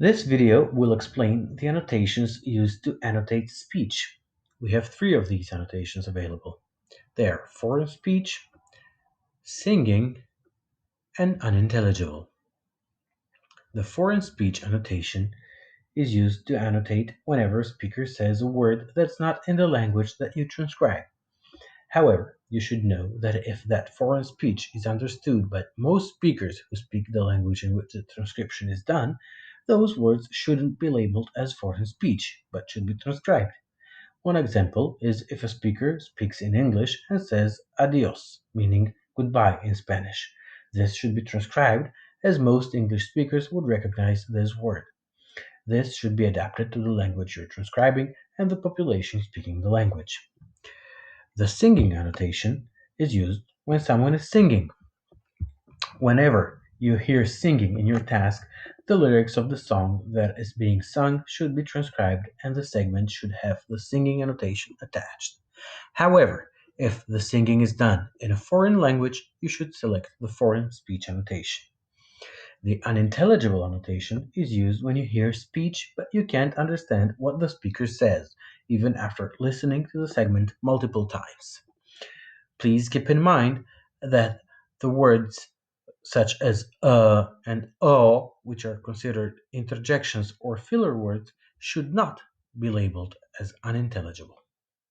This video will explain the annotations used to annotate speech. We have three of these annotations available. They are foreign speech, singing, and unintelligible. The foreign speech annotation is used to annotate whenever a speaker says a word that's not in the language that you transcribe. However, you should know that if that foreign speech is understood by most speakers who speak the language in which the transcription is done, those words shouldn't be labeled as foreign speech, but should be transcribed. One example is if a speaker speaks in English and says adios, meaning goodbye in Spanish. This should be transcribed as most English speakers would recognize this word. This should be adapted to the language you're transcribing and the population speaking the language. The singing annotation is used when someone is singing. Whenever you hear singing in your task, the lyrics of the song that is being sung should be transcribed and the segment should have the singing annotation attached. However, if the singing is done in a foreign language, you should select the foreign speech annotation. The unintelligible annotation is used when you hear speech but you can't understand what the speaker says, even after listening to the segment multiple times. Please keep in mind that the words such as and which are considered interjections or filler words, should not be labeled as unintelligible.